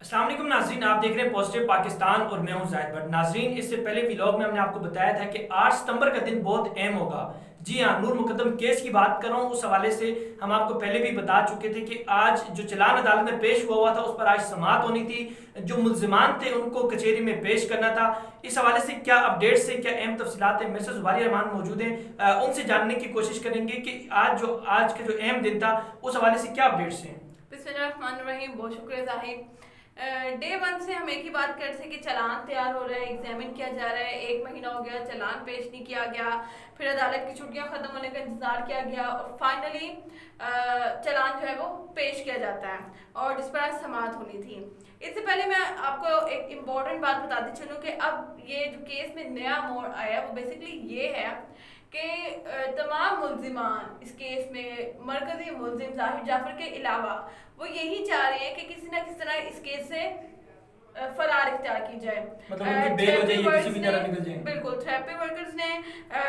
अस्सलाम वालेकुम नाजरीन, आप देख रहे हैं पॉजिटिव पाकिस्तान और मैं हूं जाहिद भट्ट। नाजरीन, इससे पहले व्लॉग में हमने आपको बताया था कि 8 सितंबर का दिन बहुत अहम होगा। जी हाँ, नूर मुकद्दम केस की बात कर रहा हूँ। उस हवाले से हम आपको पहले भी बता चुके थे कि आज जो चलान अदालत में पेश हुआ था उस पर आज समाअत होनी थी। जो मुल्जिमान थे उनको कचहरी में पेश करना था। इस हवाले से क्या अपडेट्स है, क्या अहम तफसीलात है, मेरे से जुबारी रहमान मौजूद हैं, उनसे जानने की कोशिश करेंगे कि आज का जो अहम दिन था उस हवाले से क्या अपडेट्स हैं। बिस्मिल्लाहिर्रहमानिर्रहीम। बहुत शुक्रिया जाहिद। डे वन से हम एक ही बात कर रहे थे कि चालान तैयार हो रहा है, एग्जामिन किया जा रहा है। 1 महीना हो गया, चालान पेश नहीं किया गया। फिर अदालत की छुट्टियां ख़त्म होने का इंतज़ार किया गया और फाइनली चालान जो है वो पेश किया जाता है और जिस पर आज समाअत होनी थी। इससे पहले मैं आपको एक इम्पॉर्टेंट बात बताती चलूँ कि अब ये जो केस में नया मोड़ आया वो बेसिकली ये है कि तमाम मुल्जिमान इस केस में मरकजी मुल्जिम जाहिर जाफर के अलावा वो यही चाह रहे हैं कि किसी ना किसी तरह इस केस से फरार इख्तियार की जाए। मतलब उनकी बेल हो जाए, किसी भी तरह निकल जाए। बिल्कुल, थेरेपी वर्कर्स ने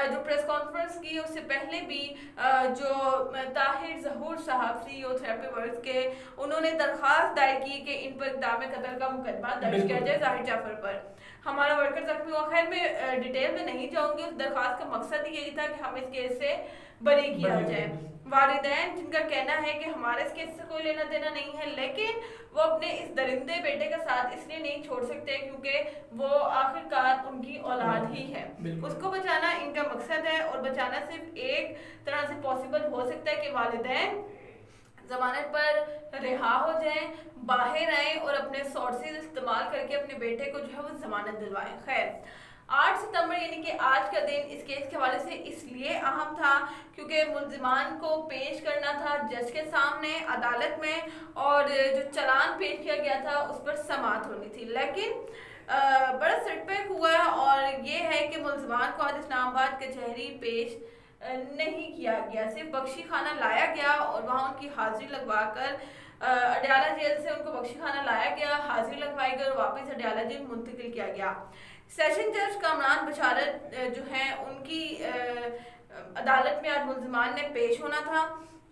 जो प्रेस कॉन्फ्रेंस की उससे पहले भी जो ताहिर जहूर साहब सीईओ थेरेपी वर्क्स के, उन्होंने दरखास्त दायर की कि इन पर इक़दाम कत्ल का मुकदमा दर्ज किया जाए जाहिर जाफर पर। हमारा वर्कर जख्मी हुआ। खैर मैं डिटेल में नहीं जाऊंगी। उस दरखास्त का मकसद ही यही था कि हम इस केस से बरी किया जाए। वालिदैन जिनका कहना है कि हमारे इस केस से कोई लेना देना नहीं है, लेकिन वो अपने इस दरिंदे बेटे का साथ इसलिए नहीं छोड़ सकते क्योंकि वो आखिरकार उनकी औलाद ही है। उसको बचाना इनका मकसद है और बचाना सिर्फ एक तरह से पॉसिबल हो सकता है कि वालिदैन जमानत पर रिहा हो जाएं, बाहर आए और अपने सोर्सेज इस्तेमाल करके अपने बेटे को जो है वो जमानत दिलवाएं। खैर, 8 सितंबर यानी कि आज का दिन इस केस के हवाले से इसलिए अहम था क्योंकि मुल्जिमान को पेश करना था जज के सामने अदालत में और जो चालान पेश किया गया था उस पर समाअत होनी थी। लेकिन बड़ा सेटबैक हुआ और ये है कि मुल्जिमान को आज इस्लामाबाद कचहरी पेश नहीं किया गया। सिर्फ बख्शी खाना लाया गया और वहाँ उनकी हाजिरी लगवा कर अडयाला जेल से उनको बख्शी खाना लाया गया, हाजिरी लगवाई गई और वापस अडयाला जेल मुंतकिल किया गया। सेशन जज कामरान बशारत जो हैं उनकी अदालत में आज मुल्जिमान ने पेश होना था।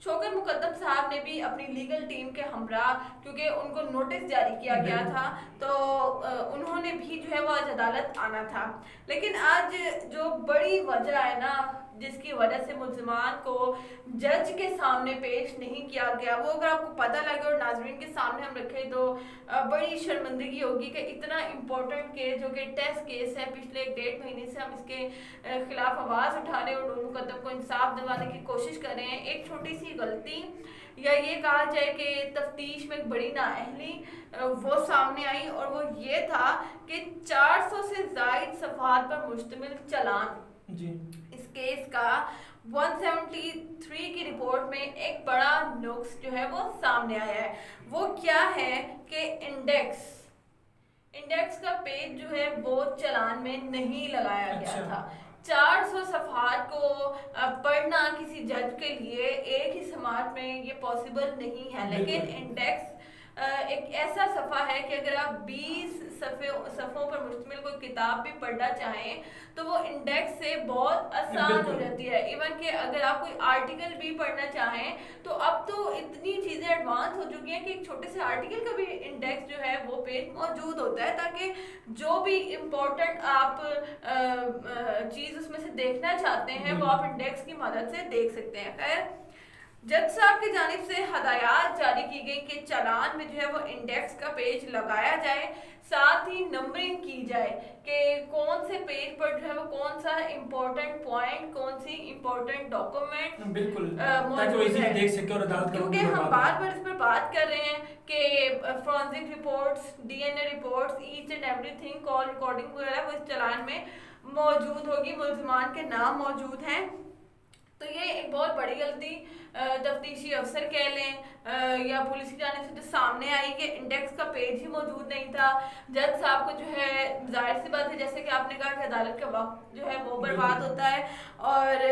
शौकत मुकद्दम साहब ने भी अपनी लीगल टीम के हमरा, क्योंकि उनको नोटिस जारी किया गया था तो उन्होंने भी जो है वो आज अदालत आना था। लेकिन आज जो बड़ी वजह है ना जिसकी वजह से मुल्जिमान को जज के सामने पेश नहीं किया गया, वो अगर आपको पता लगे और नाजरीन के सामने हम रखें तो बड़ी शर्मिंदगी होगी कि इतना इम्पोर्टेंट केस जो कि टेस्ट केस है, पिछले 1.5 महीने से हम इसके खिलाफ आवाज़ उठा रहे और मुकद्दम को इंसाफ दिलवाने की कोशिश कर रहे हैं। एक छोटी सी गलती या ये कहा जाए कि तफ्तीश में एक बड़ी नाअहली वो सामने आई और वो ये था कि 400 से ज़ायद सफ़हात पर मुश्तमिल चालान जी इस केस का 173 की रिपोर्ट में एक बड़ा नुक्स जो है वो सामने आया है। वो क्या है कि इंडेक्स का पेज जो है वो चालान में नहीं लगाया गया था। 400 सफ़हात को पढ़ना किसी जज के लिए एक ही समाअत में ये पॉसिबल नहीं है, लेकिन इंडेक्स एक ऐसा सफ़ा है कि अगर आप 20 सफ़ों पर मुश्तमिल कोई किताब भी पढ़ना चाहें तो वो इंडेक्स से बहुत आसान हो जाती है। इवन कि अगर आप कोई आर्टिकल भी पढ़ना चाहें तो अब तो इतनी चीज़ें एडवांस हो चुकी हैं कि एक छोटे से आर्टिकल का भी इंडेक्स जो है वो पेज मौजूद होता है ताकि जो भी इम्पोर्टेंट आप चीज़ उसमें से देखना चाहते हैं वो आप इंडेक्स की मदद से देख सकते हैं। खैर, जज साहब की जानिब से हदायत जारी की गई कि चालान में जो है वो इंडेक्स का पेज लगाया जाए, साथ ही नंबरिंग की जाए कि कौन से पेज पर जो है वो कौन सा इम्पोर्टेंट पॉइंट, कौन सी इम्पोर्टेंट डॉक्यूमेंट बिल्कुल मौजूद है। देख सके और अदालत क्योंकि हम बार बार इस पर बात कर रहे हैं कि forensic reports, DNA reports, each and everything, call recording वगैरह वो इस चालान में मौजूद होगी, मुल्जिमान के नाम मौजूद हैं। तो ये एक बहुत बड़ी गलती तफ्तीशी अफसर कह लें या पुलिस की जाने से जो सामने आई कि इंडेक्स का पेज ही मौजूद नहीं था। जज साहब को जो है जाहिर सी बात है, जैसे कि आपने कहा कि अदालत का वक्त जो है वो बर्बाद होता है और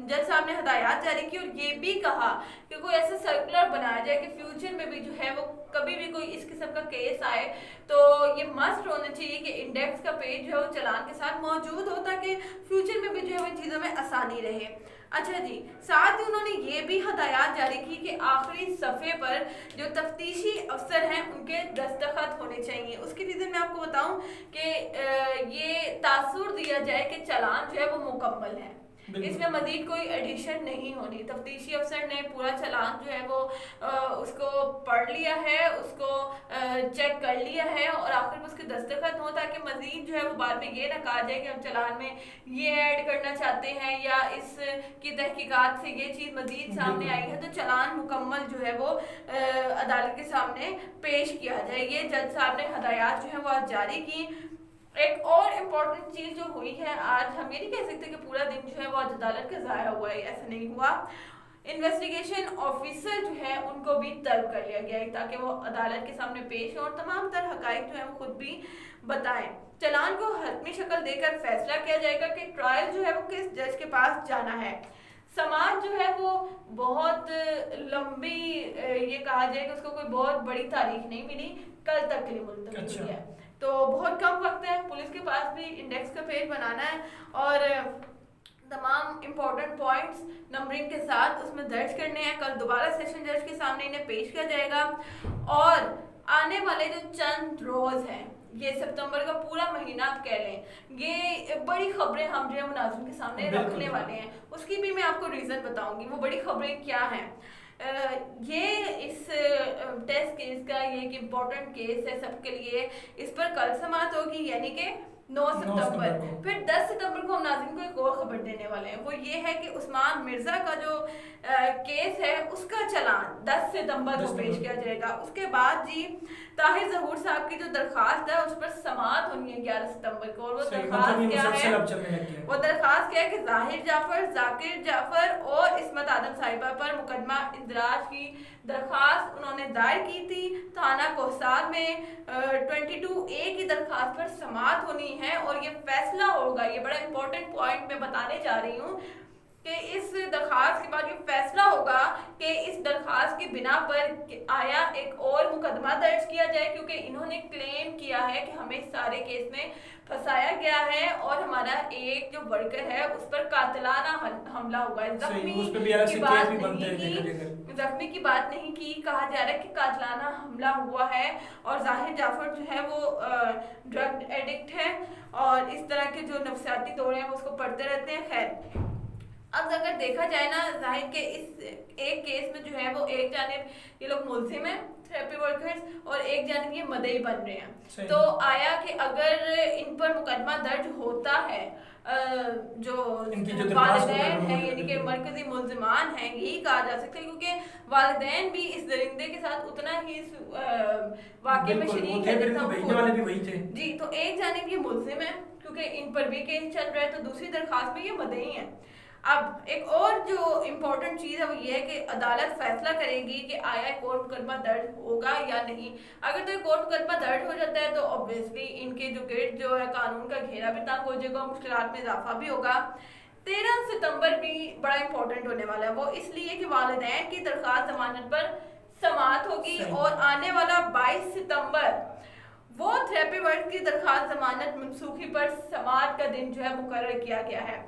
जज साहब ने हदायत जारी की और ये भी कहा कि कोई ऐसा सर्कुलर बनाया जाए कि फ्यूचर में भी जो है वो कभी भी कोई इस किस्म का केस आए तो ये मस्ट होना चाहिए कि इंडेक्स का पेज जो है वो चालान के साथ मौजूद हो ताकि फ्यूचर में भी जो है इन चीज़ों में आसानी रहे। اچھا جی، ساتھ ہی انہوں نے یہ بھی ہدایات جاری کی کہ آخری صفحے پر جو تفتیشی افسر ہیں ان کے دستخط ہونے چاہیے. اس کی ریزن میں آپ کو بتاؤں کہ یہ تاثر دیا جائے کہ چالان جو ہے وہ مکمل ہے، اس میں مزید کوئی ایڈیشن نہیں ہونی. تفتیشی افسر نے پورا چالان جو ہے وہ اس کو پڑھ لیا ہے، اس کو چیک کر لیا ہے اور آخر میں اس کے دستخط ہوں تاکہ مزید جو ہے وہ بعد میں یہ نہ کہا جائے کہ ہم چالان میں یہ ایڈ کرنا چاہتے ہیں یا اس کی تحقیقات سے یہ چیز مزید سامنے آئی ہے تو چالان مکمل جو ہے وہ عدالت کے سامنے پیش کیا جائے. یہ جج صاحب نے ہدایات جو ہے وہ آج جاری کی. ایک اور امپورٹنٹ چیز جو ہوئی ہے آج، ہم یہ نہیں کہہ سکتے کہ پورا دن جو ہے وہ آج عدالت کا ضائع ہوا ہے، ایسا نہیں ہوا. انویسٹیگیشن آفیسر جو ہے ان کو بھی طلب کر لیا گیا ہے تاکہ وہ عدالت کے سامنے پیش ہوں اور تمام تر حقائق جو ہے وہ خود بھی بتائیں. چالان کو حتمی شکل دے کر فیصلہ کیا جائے گا کہ ٹرائل جو ہے وہ کس جج کے پاس جانا ہے. سماعت جو ہے وہ بہت لمبی، یہ کہا جائے کہ اس کو کوئی بہت بڑی تاریخ نہیں ملی، کل تک کے لیے ملتوی ہوئی ہے. تو بہت کم وقت ہے، پولیس کے پاس بھی انڈیکس کا پیج بنانا ہے اور تمام امپورٹنٹ پوائنٹس نمبرنگ کے ساتھ اس میں درج کرنے ہیں. کل دوبارہ سیشن جج کے سامنے انہیں پیش کیا جائے گا اور آنے والے جو چند روز ہیں، یہ ستمبر کا پورا مہینہ آپ کہہ لیں، یہ بڑی خبریں ہم جو ہے مناظرین کے سامنے رکھنے والے ہیں. اس کی بھی میں آپ کو ریزن بتاؤں گی وہ بڑی خبریں کیا ہیں. یہ اس ٹیسٹ کیس کا یہ ایک امپورٹنٹ کیس ہے سب کے لیے. اس پر کل سماعت ہوگی یعنی کہ 9 ستمبر. پھر 10 ستمبر کو ہم ناظرین کو ایک اور خبر دینے والے ہیں، وہ یہ ہے کہ عثمان مرزا کا جو کیس ہے اس کا چلان 10 ستمبر کو پیش کیا جائے گا. اس کے بعد جی طاہر ظہور صاحب کی جو درخواست ہے اس پر سماعت ہونی ہے 11 ستمبر کو. اور وہ درخواست کیا ہے؟ وہ درخواست کیا ہے کہ ظاہر جعفر، ذاکر جعفر اور عصمت آدم صاحبہ پر مقدمہ اندراج کی درخواست انہوں نے دائر کی تھی تھانہ کوہسار میں. 22A کی درخواست پر سماعت ہونی ہے اور یہ فیصلہ ہوگا. یہ بڑا امپورٹنٹ پوائنٹ میں بتانے جا رہی ہوں کہ اس درخواست کے بعد یہ فیصلہ ہوگا کہ اس درخواست کی بنا پر آیا ایک اور مقدمہ درج کیا جائے، کیونکہ انہوں نے کلیم کیا ہے کہ ہمیں سارے کیس میں پھنسایا گیا ہے اور ہمارا ایک جو ورکر ہے اس پر قاتلانہ حملہ ہوا ہے. زخمی کی بات نہیں کی، کہا جا رہا ہے کہ قاتلانہ حملہ ہوا ہے اور ظاہر جعفر جو ہے وہ ڈرگ ایڈکٹ ہے اور اس طرح کے جو نفسیاتی دورے ہیں وہ اس کو پڑھتے رہتے ہیں. خیر، اب اگر دیکھا جائے نا ظاہر کے اس ایک کیس میں جو ہے وہ ایک جانب یہ لوگ ملزم ہیں تھراپی ورکرز اور ایک جانب یہ مدعی بن رہے ہیں. تو آیا کہ اگر ان پر مقدمہ درج ہوتا ہے، جو والدین ہیں یعنی کہ مرکزی ملزمان ہیں، یہی کہا جا سکتا ہے کیونکہ والدین بھی اس درندے کے ساتھ اتنا ہی واقعے میں شریک ہے جی. تو ایک جانب یہ ملزم ہے کیونکہ ان پر بھی کیس چل رہا ہے، تو دوسری درخواست میں یہ مدعی ہیں. اب ایک اور جو امپورٹنٹ چیز ہے وہ یہ ہے کہ عدالت فیصلہ کرے گی کہ آیا ایک اور مقدمہ درج ہوگا یا نہیں. اگر تو ایک اور مقدمہ درج ہو جاتا ہے تو obviously ان کے جو گرد جو ہے قانون کا گھیرا بھی تنگ ہو جائے گا، مشکلات میں اضافہ بھی ہوگا. 13 ستمبر بھی بڑا امپورٹنٹ ہونے والا ہے، وہ اس لیے کہ والدین کی درخواست ضمانت پر سماعت ہوگی اور آنے والا 22 ستمبر وہ تھراپی ورک کی درخواست ضمانت منسوخی پر سماعت کا دن جو ہے مقرر کیا گیا ہے.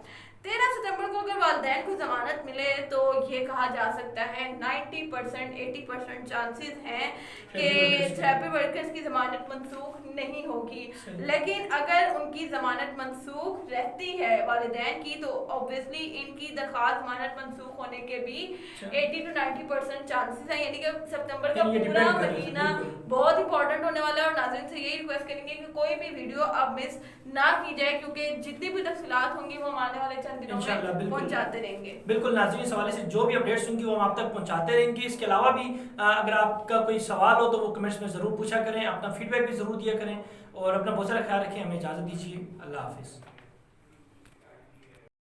13 ستمبر کو اگر والدین کو ضمانت ملے تو یہ کہا جا سکتا ہے 90% 80% چانسز ہیں کہ تھراپی ورکرز کی ضمانت منسوخ نہیں ہوگی. لیکن اگر ان کی ضمانت منسوخ رہتی ہے والدین کی تو obviously ان کی درخواست ضمانت منسوخ ہونے کے بھی 80 to 90% چانسز ہیں. یعنی کہ ستمبر کا پورا مہینہ بہت امپورٹنٹ ہونے والا ہے اور ناظرین سے یہی ریکویسٹ کریں گے کہ کوئی بھی ویڈیو اب مس نہ کی جائے کیونکہ جتنی بھی تفصیلات ہوں گی وہ آنے والے پہنچاتے رہیں گے. بالکل ناظرین، اس حوالے سے جو بھی اپڈیٹس ہوں گی وہ ہم آپ تک پہنچاتے رہیں گے. اس کے علاوہ بھی اگر آپ کا کوئی سوال ہو تو وہ کمنٹس میں ضرور پوچھا کریں، اپنا فیڈ بیک بھی ضرور دیا کریں اور اپنا بہت سارا خیال رکھیں. ہمیں اجازت دیجیے، اللہ حافظ.